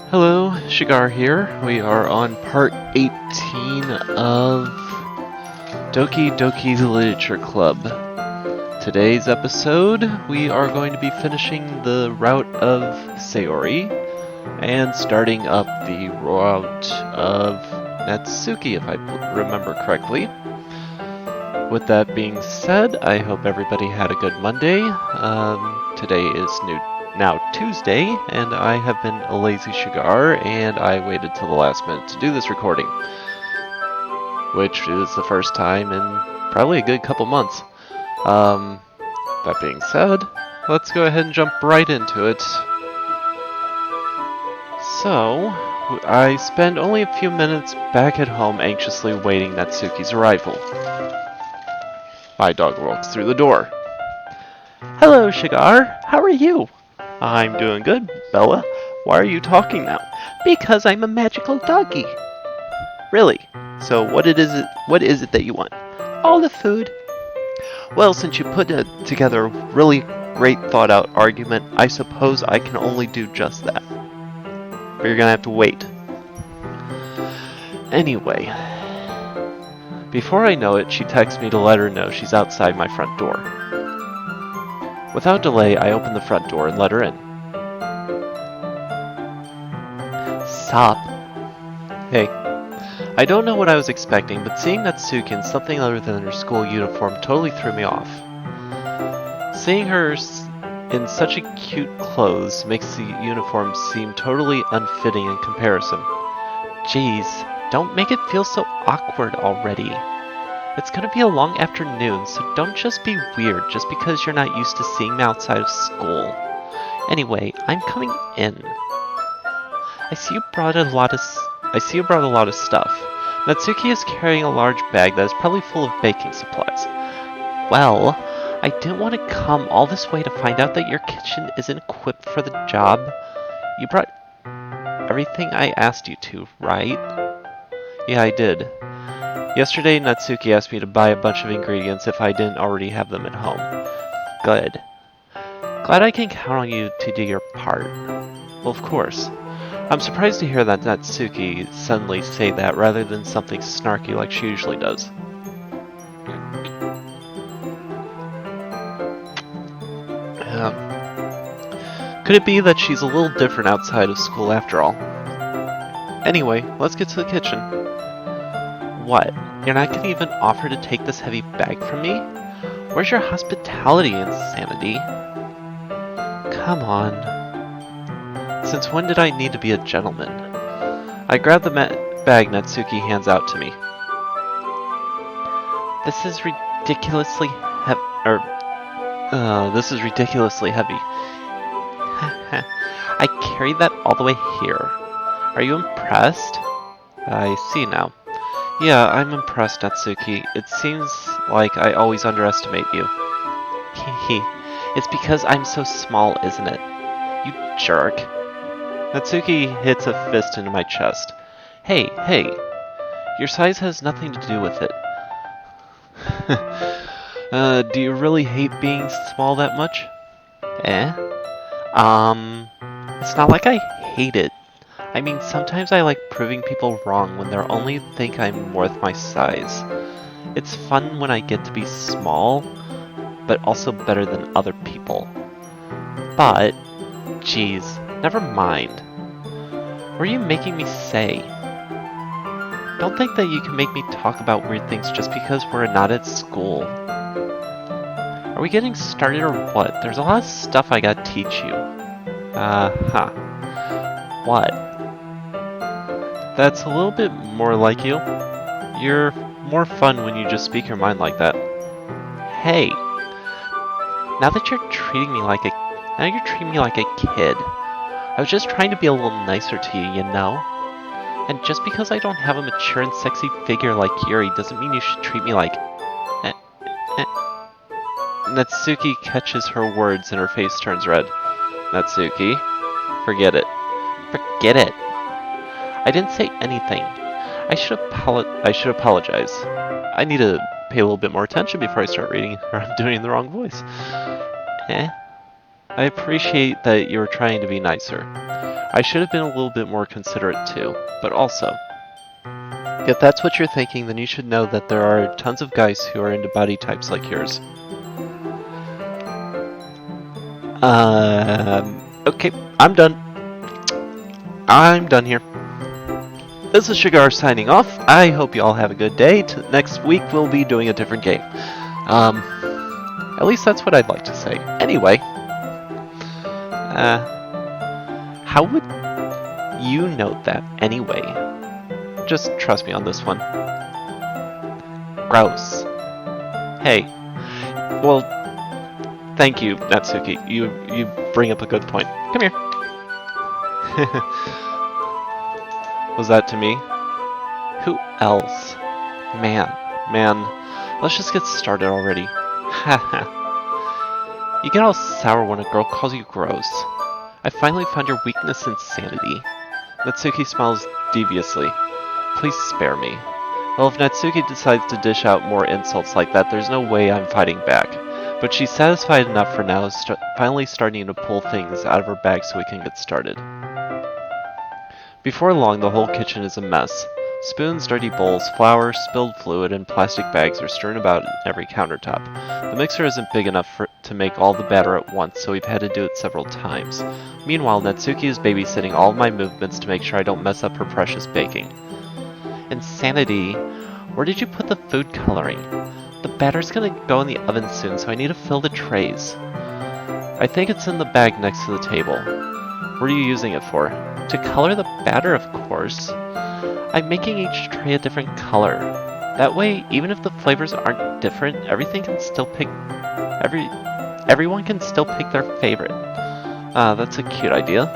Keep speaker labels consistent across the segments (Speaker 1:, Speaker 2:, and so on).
Speaker 1: Hello, Shagar here. We are on part 18 of Doki Doki's Literature Club. Today's episode, we are going to be finishing the route of Sayori and starting up the route of Natsuki, if I remember correctly. With that being said, I hope everybody had a good Monday. Today is now Tuesday, and I have been a lazy Shagar, and I waited till the last minute to do this recording, which is the first time in probably a good couple months. That being said, let's go ahead and jump right into it. So, I spend only a few minutes back at home anxiously awaiting Natsuki's arrival. My dog walks through the door. Hello, Shagar. How are you? I'm doing good, Bella. Why are you talking now? Because I'm a magical doggy. Really? So what is it that you want? All the food. Well, since you put together a really great thought out argument, I suppose I can only do just that. But you're gonna have to wait. Anyway, before I know it, she texts me to let her know she's outside my front door. Without delay, I open the front door and let her in. Sup? Hey. I don't know what I was expecting, but seeing Natsuki in something other than her school uniform totally threw me off. Seeing her in such a cute clothes makes the uniform seem totally unfitting in comparison. Jeez, don't make it feel so awkward already. It's gonna be a long afternoon, so don't just be weird just because you're not used to seeing me outside of school. Anyway, I'm coming in. I see you brought a lot of stuff. Natsuki is carrying a large bag that is probably full of baking supplies. Well, I didn't want to come all this way to find out that your kitchen isn't equipped for the job. You brought everything I asked you to, right? Yeah, I did. Yesterday, Natsuki asked me to buy a bunch of ingredients if I didn't already have them at home. Good. Glad I can count on you to do your part. Well, of course. I'm surprised to hear that Natsuki suddenly say that rather than something snarky like she usually does. Could it be that she's a little different outside of school after all? Anyway, let's get to the kitchen. What? You're not gonna even offer to take this heavy bag from me? Where's your hospitality, insanity? Come on. Since when did I need to be a gentleman? I grab the bag Natsuki hands out to me. This is ridiculously heavy. I carried that all the way here. Are you impressed? I see now. Yeah, I'm impressed, Natsuki. It seems like I always underestimate you. Hehe. It's because I'm so small, isn't it? You jerk. Natsuki hits a fist into my chest. Hey, your size has nothing to do with it. Do you really hate being small that much? It's not like I hate it. I mean, sometimes I like proving people wrong when they only think I'm worth my size. It's fun when I get to be small, but also better than other people. But, geez, never mind. What are you making me say? Don't think that you can make me talk about weird things just because we're not at school. Are we getting started or what? There's a lot of stuff I gotta teach you. What? That's a little bit more like you. You're more fun when you just speak your mind like that. Hey! Now you're treating me like a kid. I was just trying to be a little nicer to you, you know? And just because I don't have a mature and sexy figure like Yuri doesn't mean you should treat me like... Natsuki catches her words and her face turns red. Natsuki, forget it. Forget it. I didn't say anything. I should apologize. I need to pay a little bit more attention before I start reading, or I'm doing the wrong voice. I appreciate that you were trying to be nicer. I should have been a little bit more considerate too, but also, if that's what you're thinking, then you should know that there are tons of guys who are into body types like yours. Okay, I'm done. I'm done here. This is Shagar signing off. I hope you all have a good day. Next week we'll be doing a different game. At least that's what I'd like to say. Anyway, how would you note that anyway? Just trust me on this one. Gross. Hey. Well, thank you, Natsuki. You bring up a good point. Come here. Was that to me? Who else? Man. Let's just get started already. Haha. You get all sour when a girl calls you gross. I finally found your weakness in sanity. Natsuki smiles deviously. Please spare me. Well, if Natsuki decides to dish out more insults like that, there's no way I'm fighting back. But she's satisfied enough for now, finally starting to pull things out of her bag so we can get started. Before long, the whole kitchen is a mess. Spoons, dirty bowls, flour, spilled fluid, and plastic bags are strewn about every countertop. The mixer isn't big enough to make all the batter at once, so we've had to do it several times. Meanwhile, Natsuki is babysitting all of my movements to make sure I don't mess up her precious baking. Insanity! Where did you put the food coloring? The batter's gonna go in the oven soon, so I need to fill the trays. I think it's in the bag next to the table. What are you using it for? To color the batter, of course. I'm making each tray a different color. That way, even if the flavors aren't different, everyone can still pick their favorite. That's a cute idea.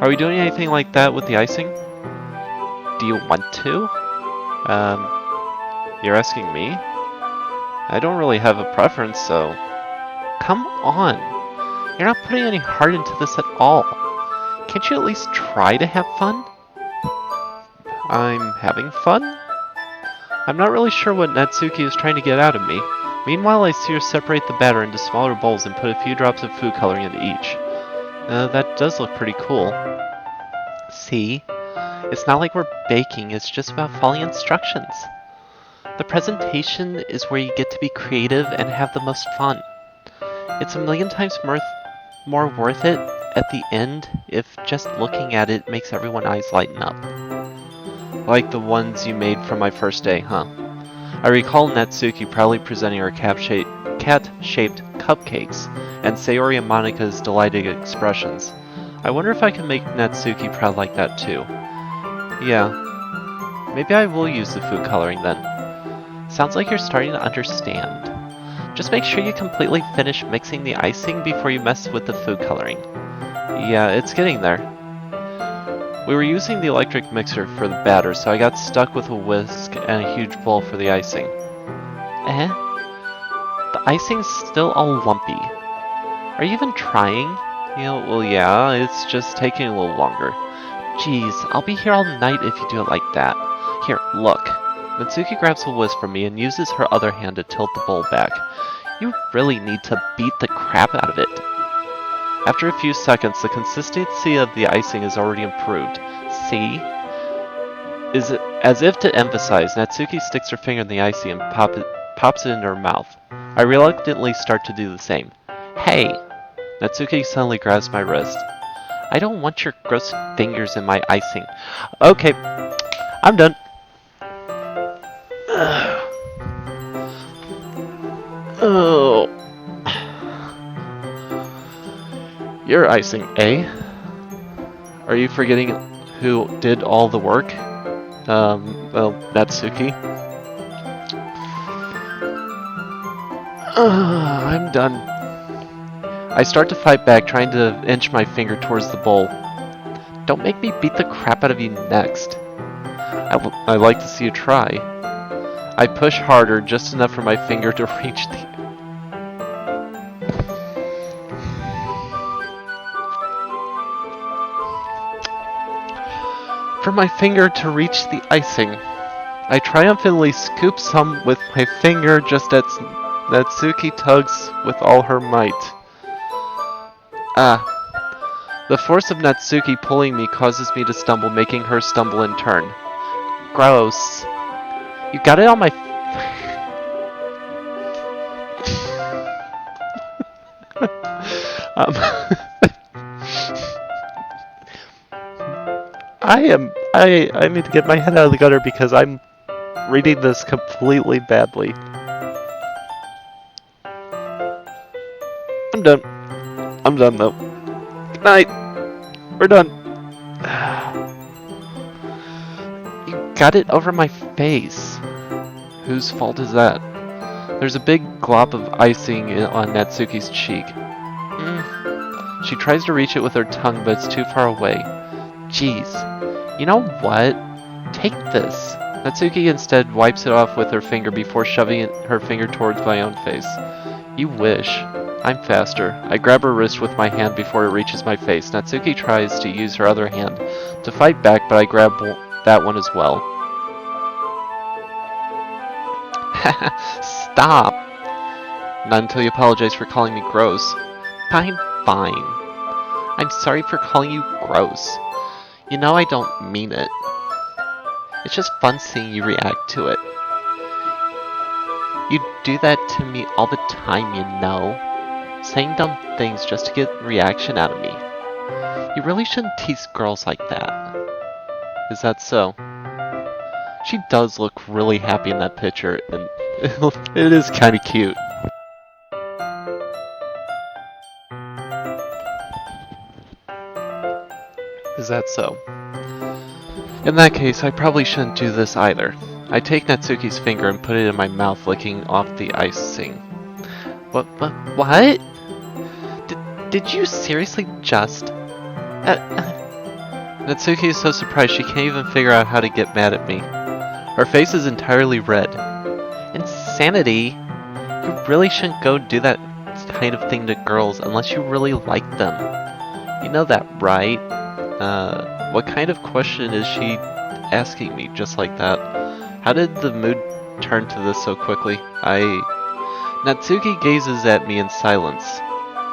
Speaker 1: Are we doing anything like that with the icing? Do you want to? You're asking me? I don't really have a preference, so... Come on! You're not putting any heart into this at all. Can't you at least try to have fun? I'm having fun? I'm not really sure what Natsuki is trying to get out of me. Meanwhile, I see her separate the batter into smaller bowls and put a few drops of food coloring into each. That does look pretty cool. See? It's not like we're baking, it's just about following instructions. The presentation is where you get to be creative and have the most fun. It's a million times more worth it at the end if just looking at it makes everyone's eyes lighten up. Like the ones you made from my first day, huh? I recall Natsuki proudly presenting her cat-shaped cupcakes, and Sayori and Monika's delighted expressions. I wonder if I can make Natsuki proud like that too. Yeah, maybe I will use the food coloring then. Sounds like you're starting to understand. Just make sure you completely finish mixing the icing before you mess with the food coloring. Yeah, it's getting there. We were using the electric mixer for the batter, so I got stuck with a whisk and a huge bowl for the icing. The icing's still all lumpy. Are you even trying? Well yeah, it's just taking a little longer. Jeez, I'll be here all night if you do it like that. Here, look. Natsuki grabs a whisk from me and uses her other hand to tilt the bowl back. You really need to beat the crap out of it. After a few seconds, the consistency of the icing is already improved. See? As if to emphasize, Natsuki sticks her finger in the icing and pops it into her mouth. I reluctantly start to do the same. Hey! Natsuki suddenly grabs my wrist. I don't want your gross fingers in my icing. Okay, I'm done. Oh. Your icing, eh? Are you forgetting who did all the work? Well, Natsuki. I'm done. I start to fight back, trying to inch my finger towards the bowl. Don't make me beat the crap out of you next. I'd like to see you try. I push harder, just enough for my finger to reach the... icing. I triumphantly scoop some with my finger just as Natsuki tugs with all her might. Ah. The force of Natsuki pulling me causes me to stumble, making her stumble in turn. Gross. You got it on my... um... I need to get my head out of the gutter because I'm reading this completely badly. I'm done. I'm done though. Good night. We're done. You got it over my face. Whose fault is that? There's a big glob of icing on Natsuki's cheek. She tries to reach it with her tongue, but it's too far away. Jeez. You know what? Take this. Natsuki instead wipes it off with her finger before shoving her finger towards my own face. You wish. I'm faster. I grab her wrist with my hand before it reaches my face. Natsuki tries to use her other hand to fight back, but I grab that one as well. Stop! Not until you apologize for calling me gross. Fine. I'm sorry for calling you gross. You know I don't mean it. It's just fun seeing you react to it. You do that to me all the time, you know. Saying dumb things just to get a reaction out of me. You really shouldn't tease girls like that. Is that so? She does look really happy in that picture, and it is kind of cute. Is that so? In that case, I probably shouldn't do this either. I take Natsuki's finger and put it in my mouth, licking off the icing. What? Did you seriously just... Natsuki is so surprised she can't even figure out how to get mad at me. Her face is entirely red. Insanity? You really shouldn't go do that kind of thing to girls unless you really like them. You know that, right? What kind of question is she asking me just like that? How did the mood turn to this so quickly? Natsuki gazes at me in silence.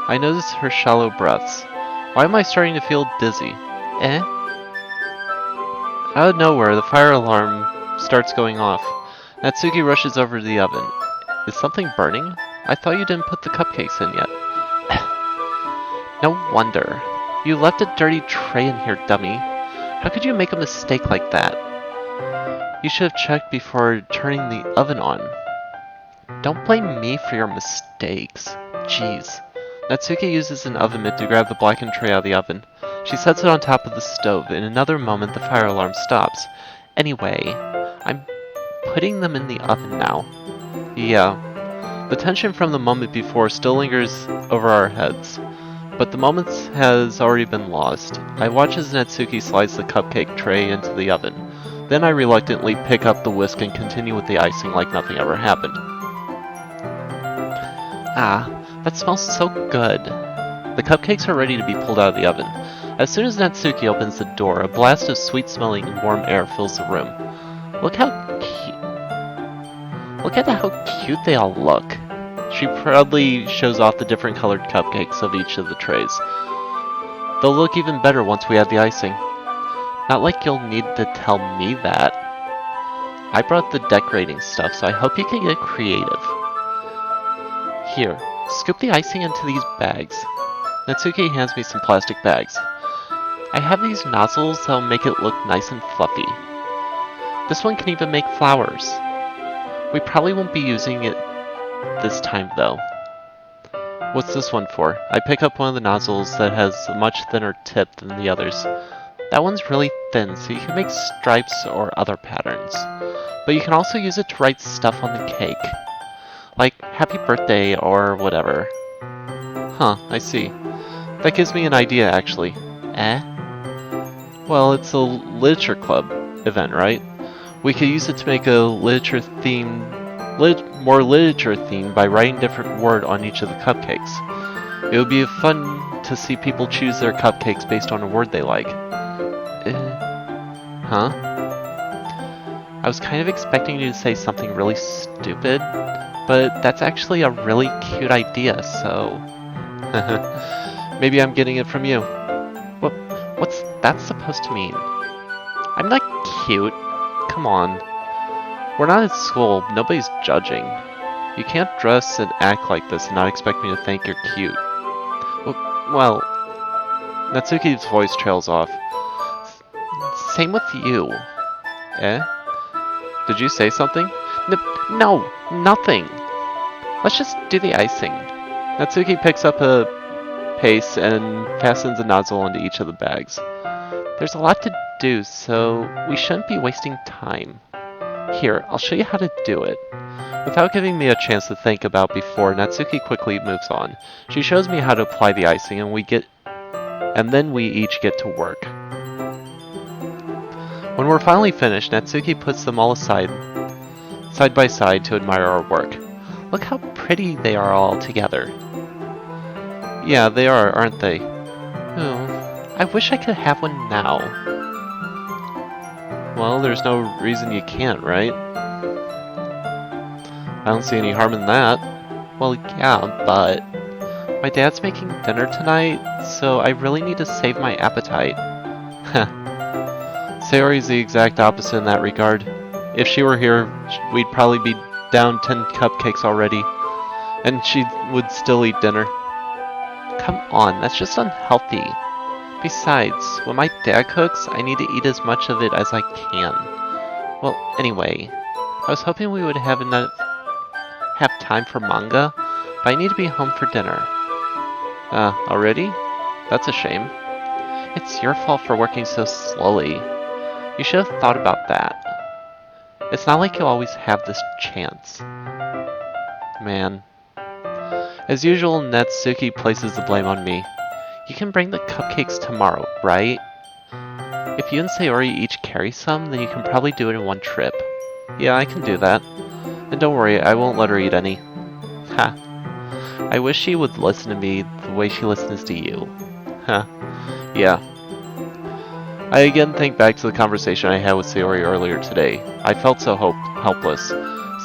Speaker 1: I notice her shallow breaths. Why am I starting to feel dizzy? Out of nowhere, the fire alarm starts going off. Natsuki rushes over to the oven. Is something burning? I thought you didn't put the cupcakes in yet. No wonder. You left a dirty tray in here, dummy. How could you make a mistake like that? You should have checked before turning the oven on. Don't blame me for your mistakes. Jeez. Natsuki uses an oven mitt to grab the blackened tray out of the oven. She sets it on top of the stove. In another moment, the fire alarm stops. Anyway, I'm putting them in the oven now. Yeah. The tension from the moment before still lingers over our heads. But the moment has already been lost. I watch as Natsuki slides the cupcake tray into the oven. Then I reluctantly pick up the whisk and continue with the icing like nothing ever happened. Ah, that smells so good. The cupcakes are ready to be pulled out of the oven. As soon as Natsuki opens the door, a blast of sweet-smelling warm air fills the room. Look at how cute they all look. She proudly shows off the different colored cupcakes of each of the trays. They'll look even better once we add the icing. Not like you'll need to tell me that. I brought the decorating stuff, so I hope you can get creative. Here, scoop the icing into these bags. Natsuki hands me some plastic bags. I have these nozzles that'll make it look nice and fluffy. This one can even make flowers. We probably won't be using it this time though. What's this one for? I pick up one of the nozzles that has a much thinner tip than the others. That one's really thin, so you can make stripes or other patterns. But you can also use it to write stuff on the cake. Like, happy birthday or whatever. Huh, I see. That gives me an idea, actually. Well, it's a literature club event, right? We could use it to make a more literature theme by writing different word on each of the cupcakes. It would be fun to see people choose their cupcakes based on a word they like. Huh? I was kind of expecting you to say something really stupid, but that's actually a really cute idea, so... Maybe I'm getting it from you. What, what's that supposed to mean? I'm not cute. Come on. We're not at school. Nobody's judging. You can't dress and act like this and not expect me to think you're cute. Well, Natsuki's voice trails off. Same with you. Eh? Did you say something? No, nothing. Let's just do the icing. Natsuki picks up a paste and fastens a nozzle onto each of the bags. There's a lot to do, so we shouldn't be wasting time. Here, I'll show you how to do it. Without giving me a chance to think about before, Natsuki quickly moves on. She shows me how to apply the icing, and then we each get to work. When we're finally finished, Natsuki puts them all aside, side by side, to admire our work. Look how pretty they are all together. Yeah, they are, aren't they? Oh, I wish I could have one now. Well, there's no reason you can't, right? I don't see any harm in that. Well, yeah, but my dad's making dinner tonight, so I really need to save my appetite. Heh. Sayori's the exact opposite in that regard. If she were here, we'd probably be down 10 cupcakes already, and she would still eat dinner. Come on, that's just unhealthy. Besides, when my dad cooks, I need to eat as much of it as I can. Well, anyway, I was hoping we would have time for manga, but I need to be home for dinner. Already? That's a shame. It's your fault for working so slowly. You should have thought about that. It's not like you always have this chance. Man. As usual, Natsuki places the blame on me. You can bring the cupcakes tomorrow, right? If you and Sayori each carry some, then you can probably do it in one trip. Yeah, I can do that. And don't worry, I won't let her eat any. Ha. I wish she would listen to me the way she listens to you. Huh. Yeah. I again think back to the conversation I had with Sayori earlier today. I felt so helpless.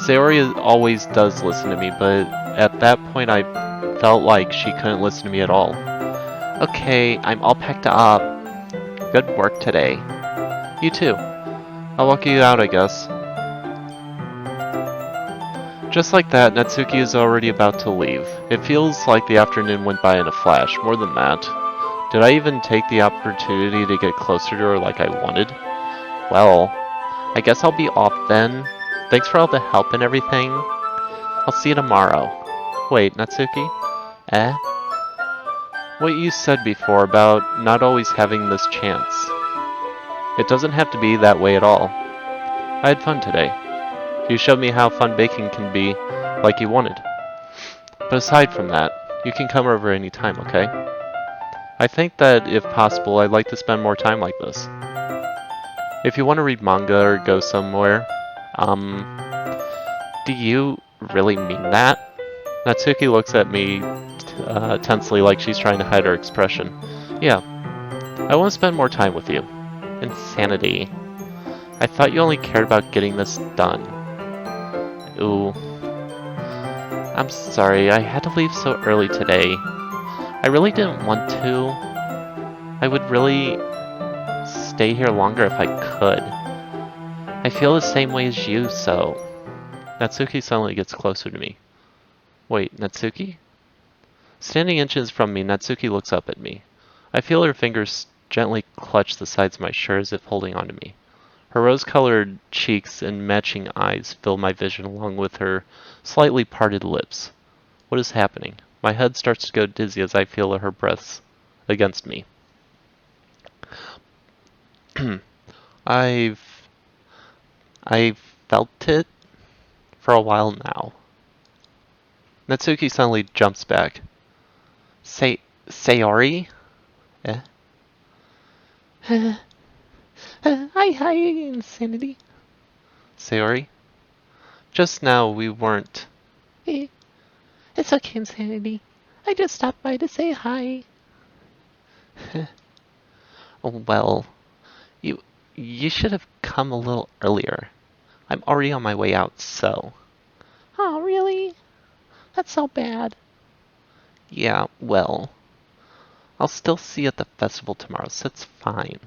Speaker 1: Sayori always does listen to me, but at that point I felt like she couldn't listen to me at all. Okay, I'm all packed up. Good work today. You too. I'll walk you out, I guess. Just like that, Natsuki is already about to leave. It feels like the afternoon went by in a flash, more than that. Did I even take the opportunity to get closer to her like I wanted? Well, I guess I'll be off then. Thanks for all the help and everything. I'll see you tomorrow. Wait, Natsuki? Eh? What you said before about not always having this chance. It doesn't have to be that way at all. I had fun today. You showed me how fun baking can be, like you wanted. But aside from that, you can come over anytime, okay? I think that, if possible, I'd like to spend more time like this. If you want to read manga or go somewhere, do you really mean that? Natsuki looks at me tensely like she's trying to hide her expression. Yeah, I want to spend more time with you. Insanity. I thought you only cared about getting this done. Ooh. I'm sorry, I had to leave so early today. I really didn't want to. I would really stay here longer if I could. I feel the same way as you, so... Natsuki suddenly gets closer to me. Wait, Natsuki? Standing inches from me, Natsuki looks up at me. I feel her fingers gently clutch the sides of my shirt as if holding onto me. Her rose-colored cheeks and matching eyes fill my vision along with her slightly parted lips. What is happening? My head starts to go dizzy as I feel her breaths against me. I've felt it for a while now. Natsuki suddenly jumps back. Sayori? Eh? Hi, Insanity. Sayori? Just now we weren't. It's okay, Insanity. I just stopped by to say hi. Well, you should have come a little earlier. I'm already on my way out, so. Oh, really? That's so bad. Yeah, well. I'll still see you at the festival tomorrow, so it's fine.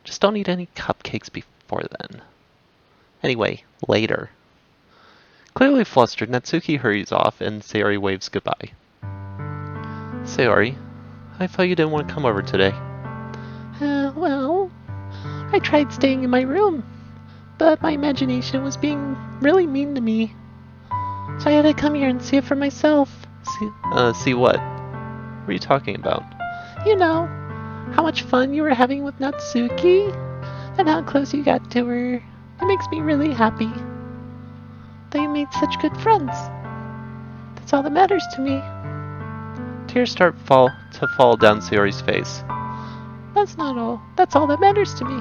Speaker 1: Just don't eat any cupcakes before then. Anyway, later. Clearly flustered, Natsuki hurries off and Sayori waves goodbye. Sayori, I thought you didn't want to come over today.
Speaker 2: Well, I tried staying in my room, but my imagination was being really mean to me. So I had to come here and see it for myself.
Speaker 1: See what? What are you talking about?
Speaker 2: You know, how much fun you were having with Natsuki, and how close you got to her. It makes me really happy that you made such good friends. That's all that matters to me.
Speaker 1: Tears start to fall down Sayori's face.
Speaker 2: That's not all. That's all that matters to me.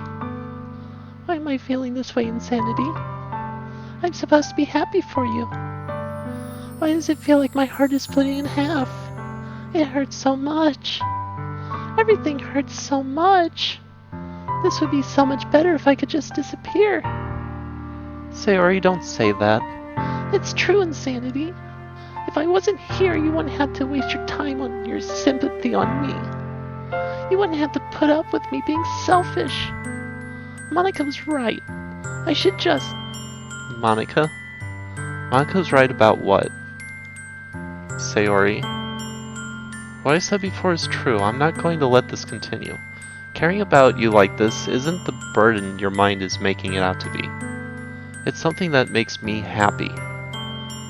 Speaker 2: Why am I feeling this way, Insanity? I'm supposed to be happy for you. Why does it feel like my heart is splitting in half? It hurts so much. Everything hurts so much. This would be so much better if I could just disappear.
Speaker 1: Sayori, don't say that.
Speaker 2: It's true, Insanity. If I wasn't here, you wouldn't have to waste your time on your sympathy on me. You wouldn't have to put up with me being selfish. Monica was right. I should just...
Speaker 1: Monica? Monica's right about what? Sayori. What I said before is true. I'm not going to let this continue. Caring about you like this isn't the burden your mind is making it out to be. It's something that makes me happy.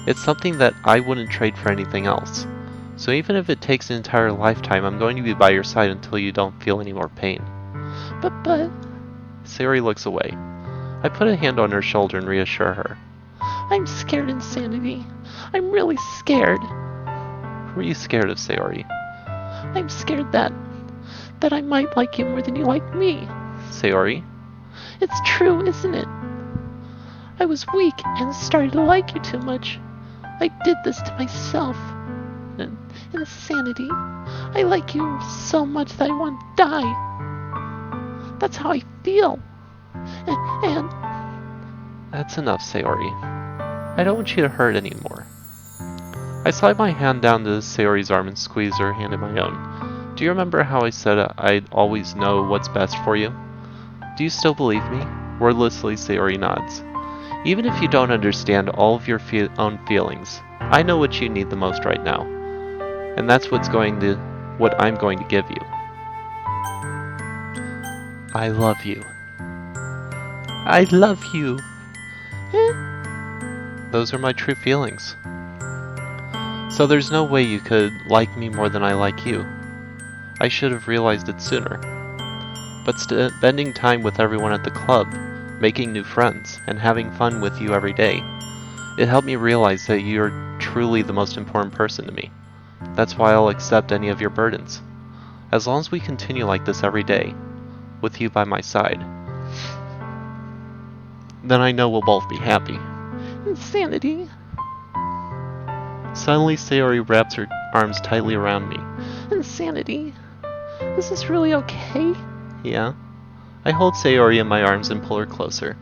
Speaker 1: It's something that I wouldn't trade for anything else. So even if it takes an entire lifetime, I'm going to be by your side until you don't feel any more pain.
Speaker 2: But...
Speaker 1: Sayori looks away. I put a hand on her shoulder and reassure her.
Speaker 2: I'm scared, Insanity. I'm really scared.
Speaker 1: Who are you scared of, Sayori?
Speaker 2: I'm scared that I might like you more than you like me.
Speaker 1: Sayori?
Speaker 2: It's true, isn't it? I was weak and started to like you too much. I did this to myself. Insanity. I like you so much that I want to die. That's how I feel. And...
Speaker 1: That's enough, Sayori. I don't want you to hurt anymore. I slide my hand down to Sayori's arm and squeeze her hand in my own. Do you remember how I said I'd always know what's best for you? Do you still believe me? Wordlessly, Sayori nods. Even if you don't understand all of your own feelings, I know what you need the most right now. And that's what I'm going to give you. I love you. I love you. Those are my true feelings. So there's no way you could like me more than I like you. I should have realized it sooner. But spending time with everyone at the club, making new friends, and having fun with you every day, it helped me realize that you're truly the most important person to me. That's why I'll accept any of your burdens. As long as we continue like this every day, with you by my side, then I know we'll both be happy.
Speaker 2: Insanity.
Speaker 1: Suddenly, Sayori wraps her arms tightly around me.
Speaker 2: Insanity. Is this really okay?
Speaker 1: Yeah. I hold Sayori in my arms and pull her closer.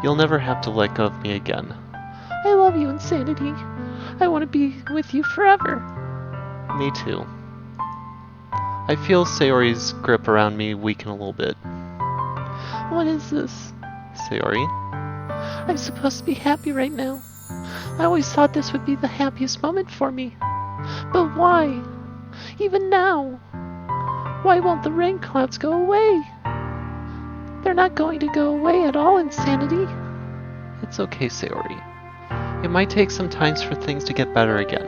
Speaker 1: You'll never have to let go of me again.
Speaker 2: I love you, Insanity. I want to be with you forever.
Speaker 1: Me too. I feel Sayori's grip around me weaken a little bit.
Speaker 2: What is this?
Speaker 1: Sayori?
Speaker 2: I'm supposed to be happy right now. I always thought this would be the happiest moment for me. But why? Even now? Why won't the rain clouds go away? They're not going to go away at all, Insanity.
Speaker 1: It's okay, Sayori. It might take some time for things to get better again.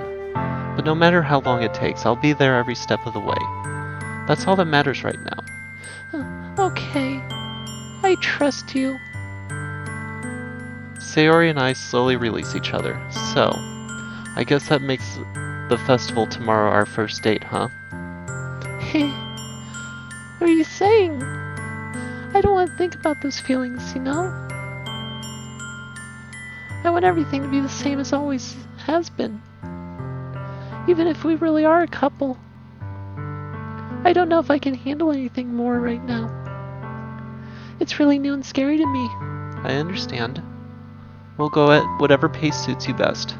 Speaker 1: But no matter how long it takes, I'll be there every step of the way. That's all that matters right now.
Speaker 2: Okay. I trust you.
Speaker 1: Sayori and I slowly release each other. So, I guess that makes the festival tomorrow our first date, huh?
Speaker 2: Hey, what are you saying? I don't want to think about those feelings, you know? I want everything to be the same as always has been. Even if we really are a couple. I don't know if I can handle anything more right now. It's really new and scary to me.
Speaker 1: I understand. We'll go at whatever pace suits you best.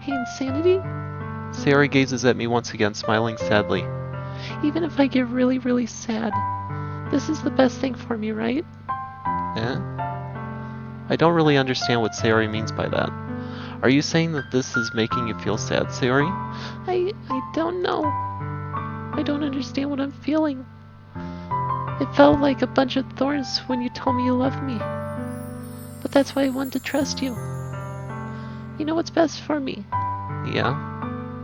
Speaker 2: Hey, Insanity?
Speaker 1: Sayori gazes at me once again, smiling sadly.
Speaker 2: Even if I get really, really sad, this is the best thing for me, right?
Speaker 1: Eh? I don't really understand what Sayori means by that. Are you saying that this is making you feel sad, Sayori?
Speaker 2: I don't know. I don't understand what I'm feeling. It felt like a bunch of thorns when you told me you loved me. But that's why I wanted to trust you. You know what's best for me.
Speaker 1: Yeah,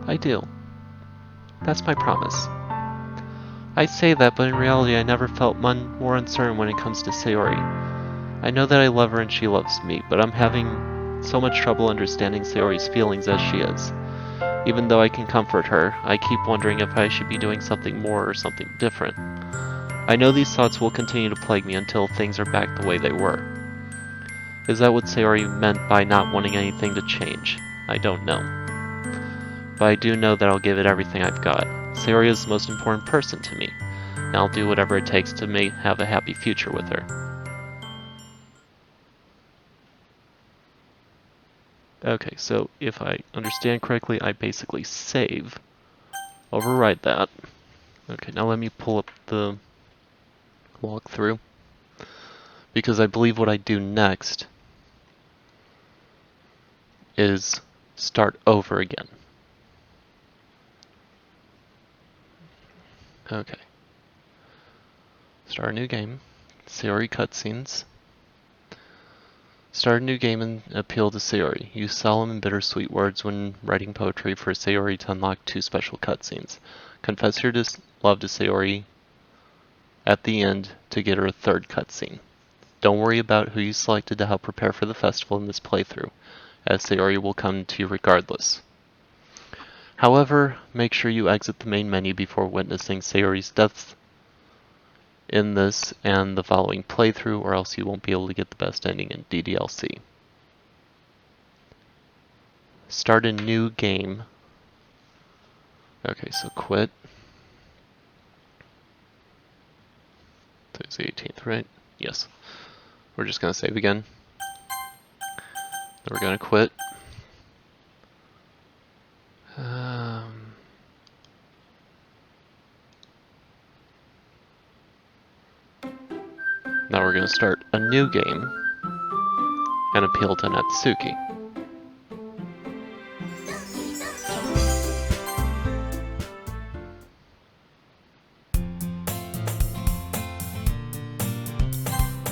Speaker 1: I do. That's my promise. I say that, but in reality I never felt more uncertain when it comes to Sayori. I know that I love her and she loves me, but I'm having so much trouble understanding Sayori's feelings as she is. Even though I can comfort her, I keep wondering if I should be doing something more or something different. I know these thoughts will continue to plague me until things are back the way they were. Is that what Sayori meant by not wanting anything to change? I don't know. But I do know that I'll give it everything I've got. Sayori is the most important person to me, and I'll do whatever it takes to have a happy future with her. Okay, so if I understand correctly, I basically save, override that. Okay, now let me pull up the walkthrough, because I believe what I do next is start over again. Okay. Start a new game. Sayori cutscenes. Start a new game and appeal to Sayori. Use solemn and bittersweet words when writing poetry for Sayori to unlock 2 special cutscenes. Confess your love to Sayori at the end to get her a 3rd cutscene. Don't worry about who you selected to help prepare for the festival in this playthrough, as Sayori will come to you regardless. However, make sure you exit the main menu before witnessing Sayori's death in this and the following playthrough, or else you won't be able to get the best ending in DDLC. Start a new game. Okay, so quit. Today's the 18th, right? Yes. We're just gonna save again. Then we're gonna quit. Now we're going to start a new game and appeal to Natsuki.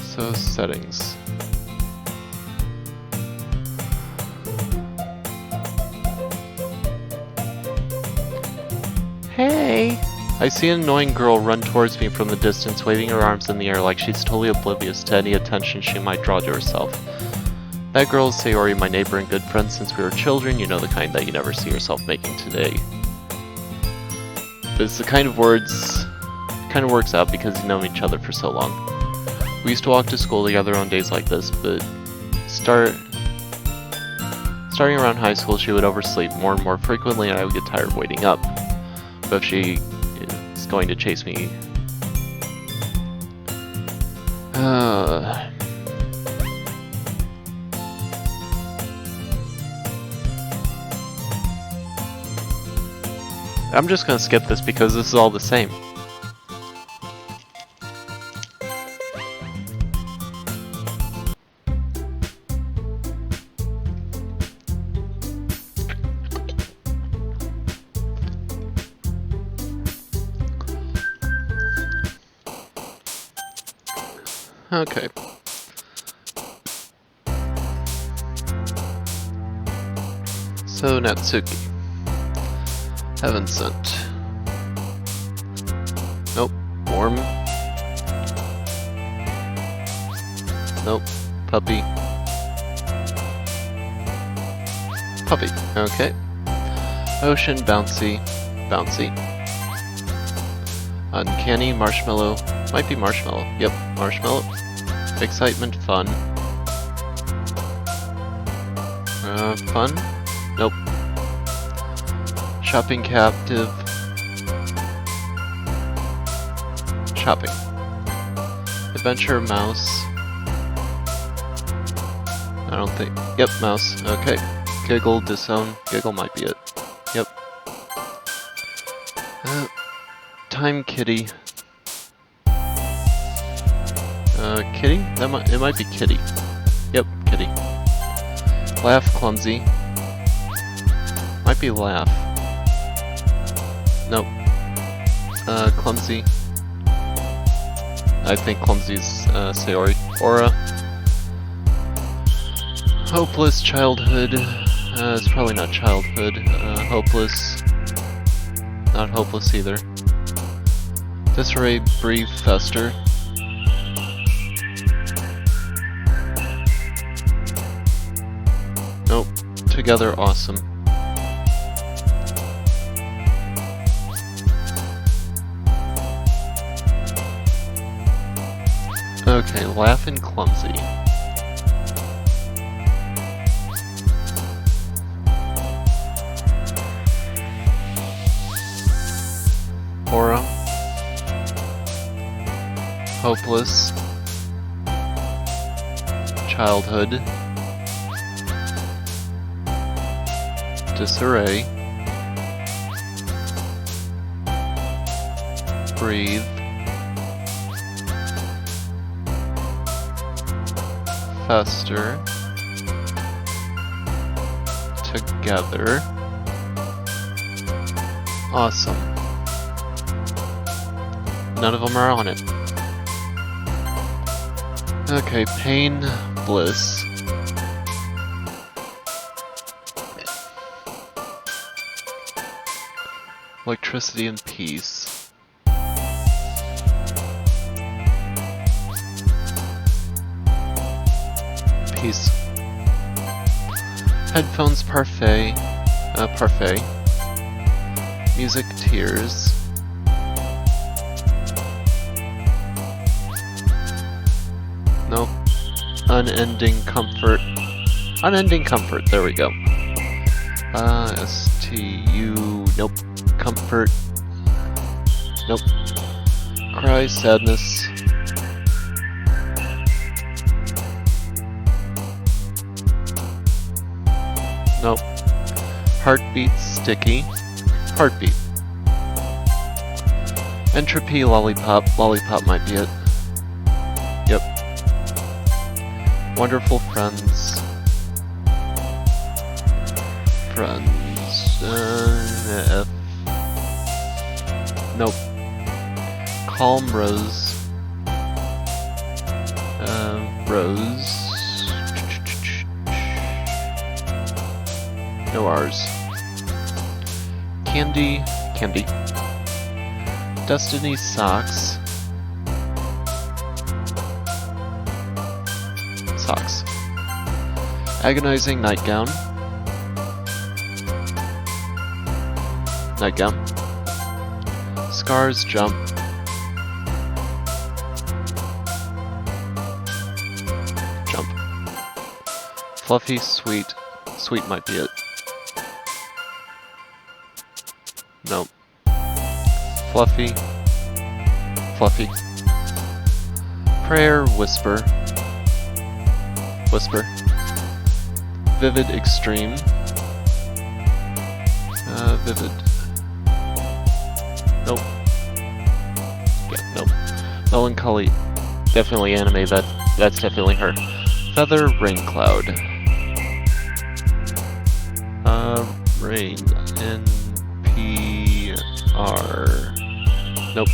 Speaker 1: So settings. Hey! I see an annoying girl run towards me from the distance, waving her arms in the air like she's totally oblivious to any attention she might draw to herself. That girl is Sayori, my neighbor and good friend since we were children, you know, the kind that you never see yourself making today. But it's the kind of words, kind of works out because you've known each other for so long. We used to walk to school together on days like this, but starting around high school she would oversleep more and more frequently and I would get tired waiting up. But if she is going to chase me... I'm just gonna skip this because this is all the same. Okay. So Natsuki. Heaven sent. Nope. Warm. Nope. Puppy. Puppy. Okay. Ocean, bouncy. Bouncy. Uncanny, marshmallow. Might be marshmallow. Yep, marshmallow. Excitement, fun. Fun? Nope. Shopping captive. Shopping. Adventure, mouse. I don't think. Yep, mouse. Okay. Giggle, disown. Giggle might be it. Yep. time, Kitty. Kitty? It might be Kitty. Yep, Kitty. Laugh, clumsy. Might be laugh. Nope. Clumsy. I think clumsy's Sayori. Aura. Hopeless childhood. It's probably not childhood. Hopeless. Not hopeless either. Disarray, breathe, fester. Nope. Together, awesome. Okay, laugh and clumsy. Aura. Hopeless. Childhood. Disarray. Breathe. Fester. Together. Awesome. None of them are on it. Okay, pain, bliss. Electricity and peace. Peace. Headphones, parfait. Parfait. Music, tears. Nope. Unending comfort. Unending comfort, there we go. STU. Nope. Comfort. Nope. Cry, sadness. Nope. Heartbeat, sticky. Heartbeat. Entropy, lollipop. Lollipop might be it. Yep. Wonderful friends. Friends. F. Nope. Calm rose. Rose. No R's. Candy. Candy. Destiny socks. Socks. Agonizing nightgown. Nightgown. Scars jump. Jump. Fluffy sweet. Sweet might be it. Nope. Fluffy. Fluffy. Prayer, whisper. Whisper. Vivid, extreme. Vivid. Nope. Yeah, nope. Melancholy. Definitely anime, that's definitely her. Feather, rain cloud. Rain. NPR. Nope.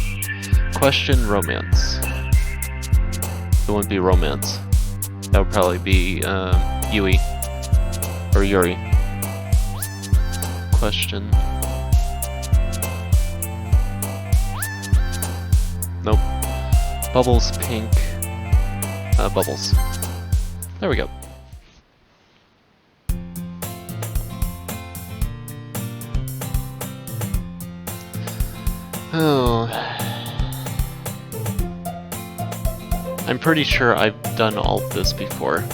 Speaker 1: Question, romance. It wouldn't be romance. That would probably be, Yui. Or Yuri. Question. Nope. Bubbles, pink. Bubbles. There we go. Oh. I'm pretty sure I've done all of this before.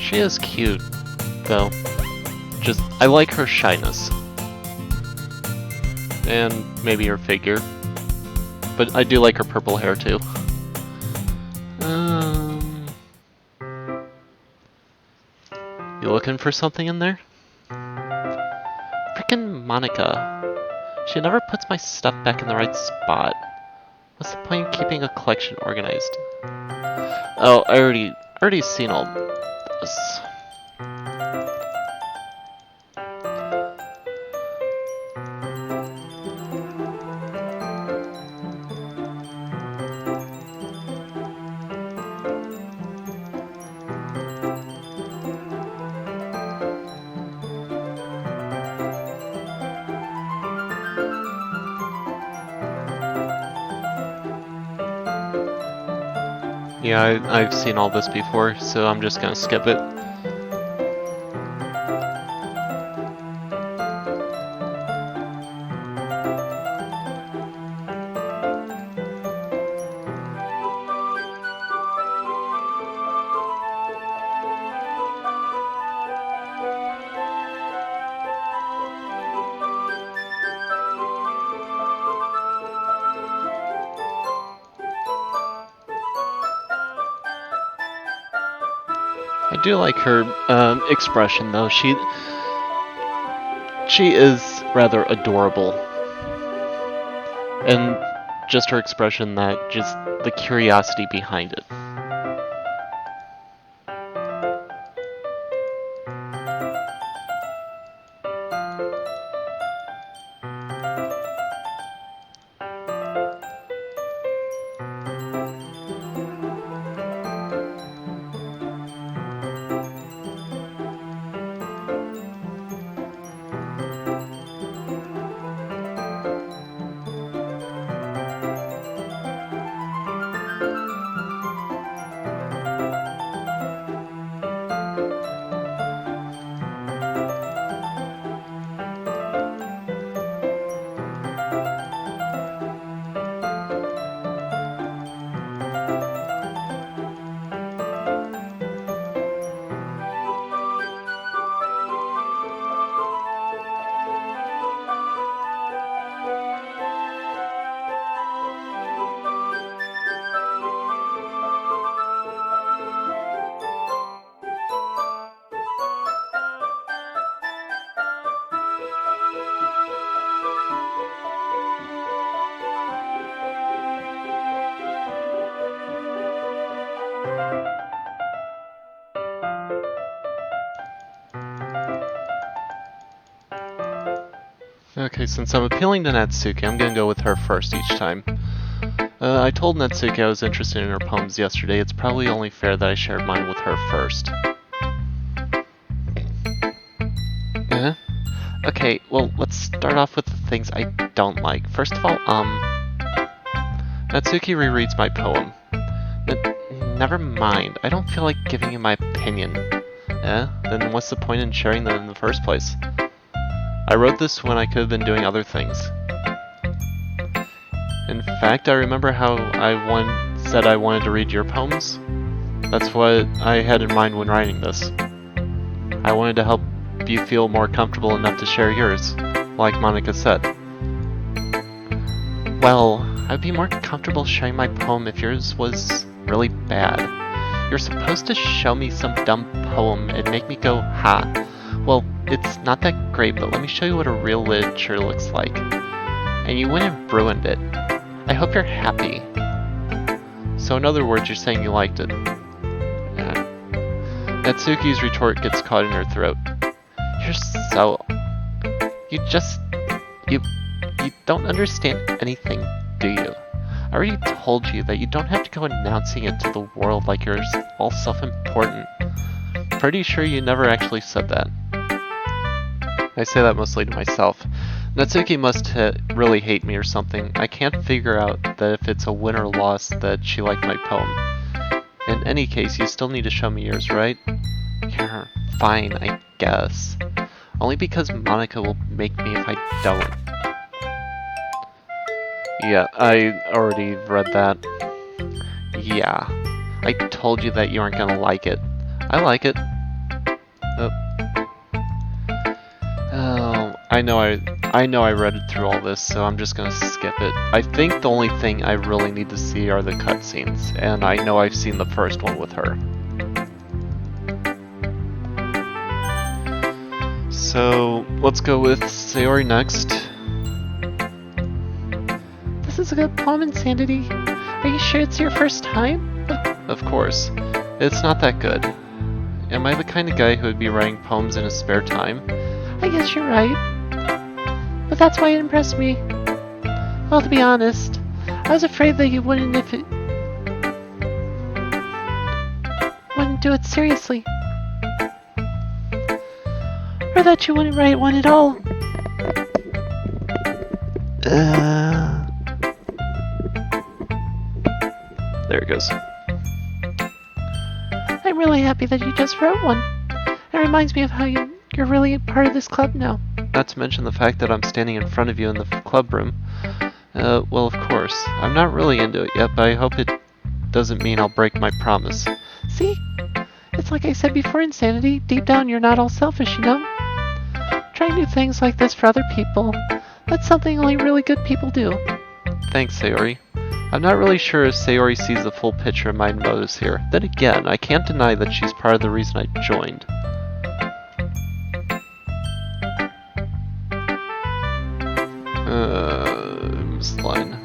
Speaker 1: She is cute, though. Just, I like her shyness. And maybe her figure. But I do like her purple hair, too. You looking for something in there? Frickin' Monica. She never puts my stuff back in the right spot. What's the point of keeping a collection organized? Oh, I already seen all this. Yeah, I've seen all this before, so I'm just gonna skip it. I do like her expression, though. She is rather adorable. And just her expression, that just the curiosity behind it. Okay, since I'm appealing to Natsuki, I'm gonna go with her first each time. I told Natsuki I was interested in her poems yesterday. It's probably only fair that I shared mine with her first. Okay, well, let's start off with the things I don't like. First of all, Natsuki rereads my poem. Never mind, I don't feel like giving you my opinion. Then what's the point in sharing that in the first place? I wrote this when I could have been doing other things. In fact, I remember how I said I wanted to read your poems. That's what I had in mind when writing this. I wanted to help you feel more comfortable enough to share yours, like Monica said. Well, I'd be more comfortable sharing my poem if yours was really bad. You're supposed to show me some dumb poem and make me go, ha. Well, it's not that great, but let me show you what a real literature looks like. And you went and ruined it. I hope you're happy. So in other words, you're saying you liked it. Natsuki's retort gets caught in her throat. You're so... You don't understand anything, do you? I already told you that you don't have to go announcing it to the world like you're all self-important. Pretty sure you never actually said that. I say that mostly to myself. Natsuki must really hate me or something. I can't figure out that if it's a win or loss that she liked my poem. In any case, you still need to show me yours, right? Yeah, fine, I guess. Only because Monica will make me if I don't. Yeah, I already read that. Yeah. I told you that you aren't gonna like it. I like it. Oh. Oh, I know I read it through all this, so I'm just gonna skip it. I think the only thing I really need to see are the cutscenes, and I know I've seen the first one with her. So, let's go with Sayori next.
Speaker 2: This is a good poem, Insanity. Are you sure it's your first time?
Speaker 1: Of course. It's not that good. Am I the kind of guy who would be writing poems in his spare time?
Speaker 2: I guess you're right. But that's why it impressed me. Well, to be honest, I was afraid that you wouldn't wouldn't do it seriously. Or that you wouldn't write one at all.
Speaker 1: There it goes.
Speaker 2: I'm really happy that you just wrote one. It reminds me of how you're really a part of this club now.
Speaker 1: Not to mention the fact that I'm standing in front of you in the club room. Well, of course. I'm not really into it yet, but I hope it doesn't mean I'll break my promise.
Speaker 2: See? It's like I said before, Insanity. Deep down, you're not all selfish, you know? Trying new things like this for other people. That's something only really good people do.
Speaker 1: Thanks, Sayori. I'm not really sure if Sayori sees the full picture of my motives here. Then again, I can't deny that she's part of the reason I joined. This line.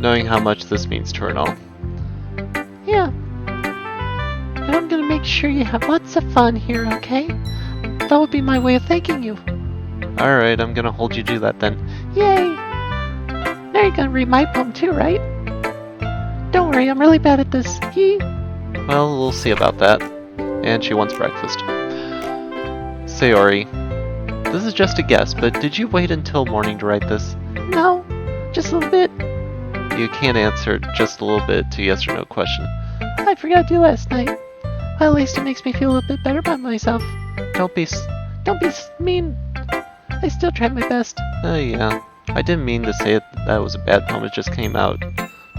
Speaker 1: Knowing how much this means to her and all.
Speaker 2: Yeah. And I'm gonna make sure you have lots of fun here, okay? That would be my way of thanking you.
Speaker 1: Alright, I'm gonna hold you to that then.
Speaker 2: Yay! Now you're gonna read my poem too, right? Don't worry, I'm really bad at this.
Speaker 1: Well, we'll see about that. And she wants breakfast. Sayori, this is just a guess, but did you wait until morning to write this?
Speaker 2: No, just a little bit.
Speaker 1: You can't answer just a little bit to yes or no question.
Speaker 2: I forgot to last night. Well, at least it makes me feel a little bit better about myself.
Speaker 1: Don't be
Speaker 2: mean. I still tried my best.
Speaker 1: Yeah. I didn't mean to say that was a bad poem, it just came out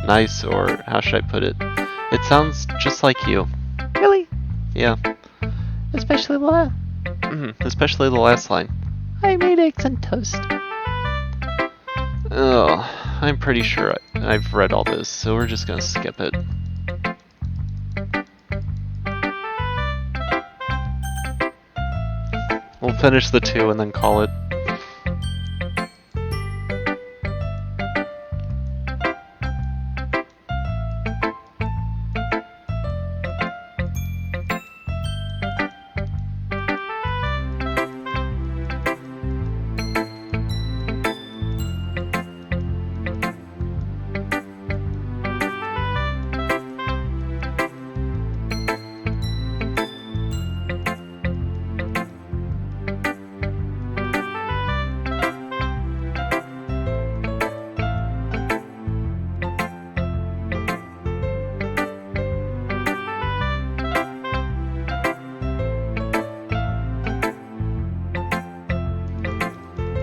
Speaker 1: nice, or how should I put it? It sounds just like you.
Speaker 2: Really?
Speaker 1: Yeah.
Speaker 2: Especially
Speaker 1: Especially the last line.
Speaker 2: I made eggs and toast.
Speaker 1: Oh, I'm pretty sure I've read all this, so we're just gonna skip it. We'll finish the 2 and then call it.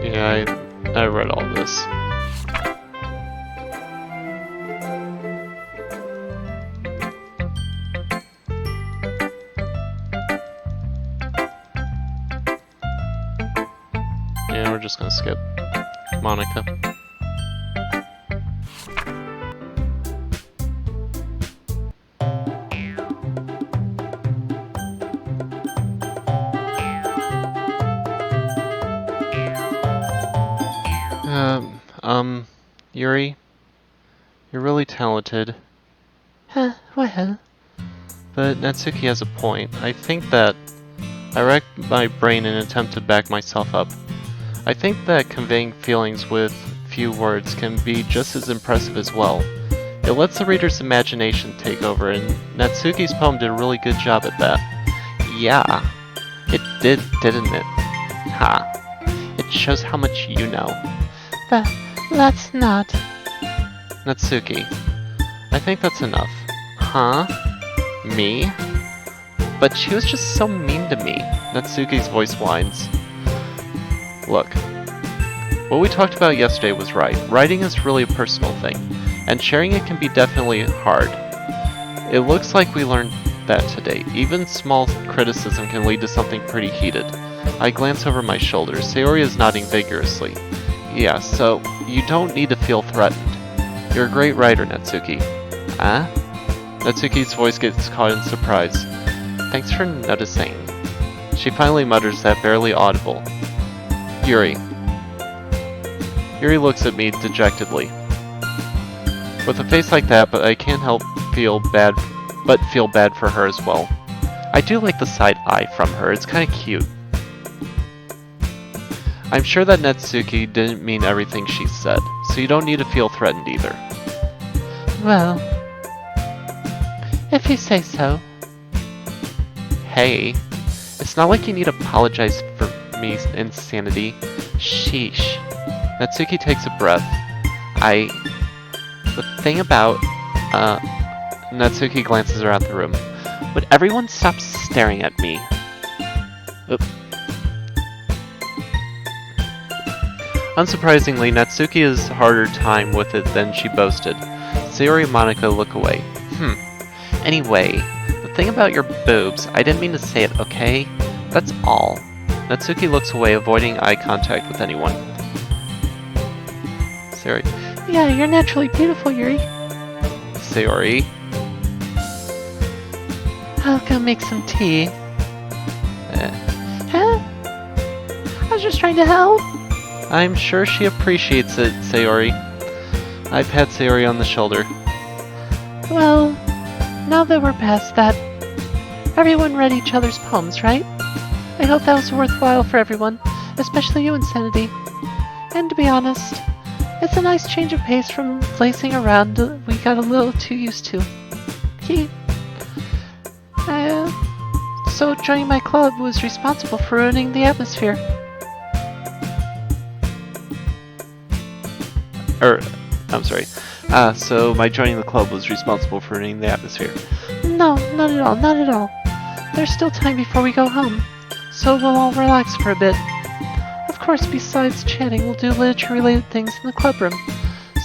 Speaker 1: Yeah, I read all this. Yeah, we're just gonna skip Monica. Yuri, you're really talented.
Speaker 2: Huh, well.
Speaker 1: But Natsuki has a point. I think that I racked my brain in an attempt to back myself up. I think that conveying feelings with few words can be just as impressive as well. It lets the reader's imagination take over, and Natsuki's poem did a really good job at that. Yeah, it did, didn't it? Ha. It shows how much you know.
Speaker 2: That's not.
Speaker 1: Natsuki, I think that's enough. Huh? Me? But she was just so mean to me. Natsuki's voice whines. Look, what we talked about yesterday was right. Writing is really a personal thing, and sharing it can be definitely hard. It looks like we learned that today. Even small criticism can lead to something pretty heated. I glance over my shoulder. Sayori is nodding vigorously. Yeah, so you don't need to feel threatened. You're a great writer, Natsuki. Huh? Natsuki's voice gets caught in surprise. Thanks for noticing. She finally mutters that barely audible. Yuri. Yuri looks at me dejectedly. With a face like that, but I can't help feel bad for her as well. I do like the side eye from her, it's kinda cute. I'm sure that Natsuki didn't mean everything she said, so you don't need to feel threatened either.
Speaker 2: Well, if you say so.
Speaker 1: Hey, it's not like you need to apologize for me, insanity. Sheesh. Natsuki takes a breath. The thing about, Natsuki glances around the room. Would everyone stop staring at me? Oop. Unsurprisingly, Natsuki has a harder time with it than she boasted. Sayori and Monika look away. Anyway, the thing about your boobs, I didn't mean to say it, okay? That's all. Natsuki looks away, avoiding eye contact with anyone. Sayori.
Speaker 2: Yeah, you're naturally beautiful, Yuri.
Speaker 1: Sayori.
Speaker 2: I'll go make some tea. Huh? I was just trying to help.
Speaker 1: I'm sure she appreciates it, Sayori. I pat Sayori on the shoulder.
Speaker 2: Well, now that we're past that, everyone read each other's poems, right? I hope that was worthwhile for everyone, especially you, Insanity. And to be honest, it's a nice change of pace from placing around we got a little too used to. So joining my club was responsible for ruining the atmosphere.
Speaker 1: I'm sorry. So my joining the club was responsible for ruining the atmosphere.
Speaker 2: No, not at all, not at all. There's still time before we go home, so we'll all relax for a bit. Of course, besides chatting, we'll do literature-related things in the club room.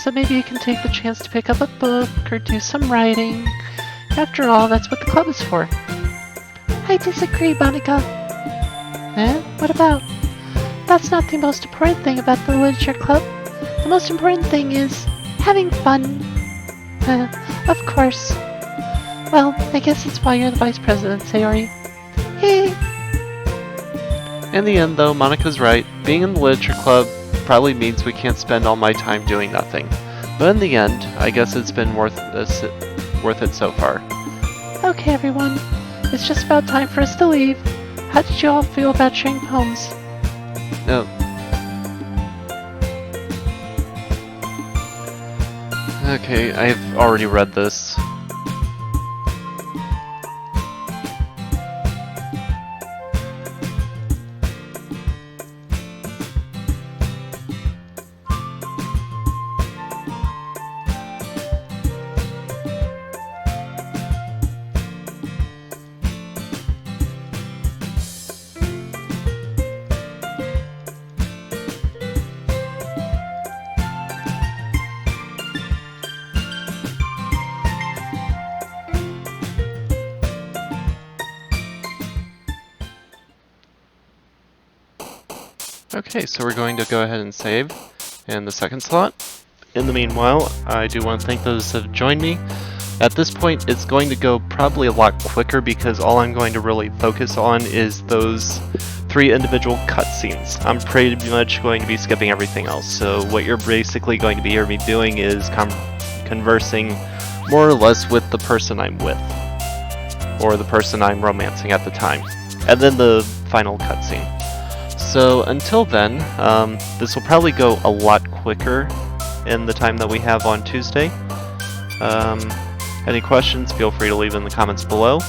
Speaker 2: So maybe you can take the chance to pick up a book or do some writing. After all, that's what the club is for. I disagree, Monika. What about? That's not the most important thing about the literature club. The most important thing is having fun. Of course. Well, I guess it's why you're the vice president, Sayori. Hey.
Speaker 1: In the end, though, Monika's right. Being in the literature club probably means we can't spend all my time doing nothing. But in the end, I guess it's been worth it so far.
Speaker 2: Okay, everyone. It's just about time for us to leave. How did you all feel about sharing poems?
Speaker 1: No. Okay, I've already read this. Okay, so we're going to go ahead and save in the second slot. In the meanwhile, I do want to thank those that have joined me. At this point, it's going to go probably a lot quicker because all I'm going to really focus on is those 3 individual cutscenes. I'm pretty much going to be skipping everything else, so what you're basically going to be hearing me doing is conversing more or less with the person I'm with, or the person I'm romancing at the time, and then the final cutscene. So until then, this will probably go a lot quicker in the time that we have on Tuesday. Any questions, feel free to leave in the comments below,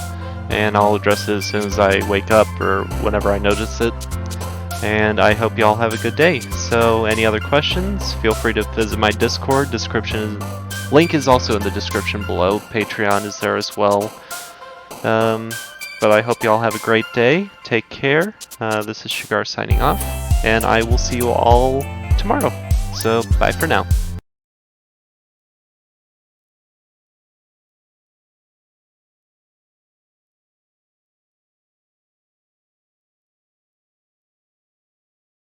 Speaker 1: and I'll address it as soon as I wake up or whenever I notice it. And I hope you all have a good day. So any other questions, feel free to visit my Discord. Link is also in the description below. Patreon is there as well. But I hope you all have a great day. Take care. This is Shagar signing off, and I will see you all tomorrow. So bye for now.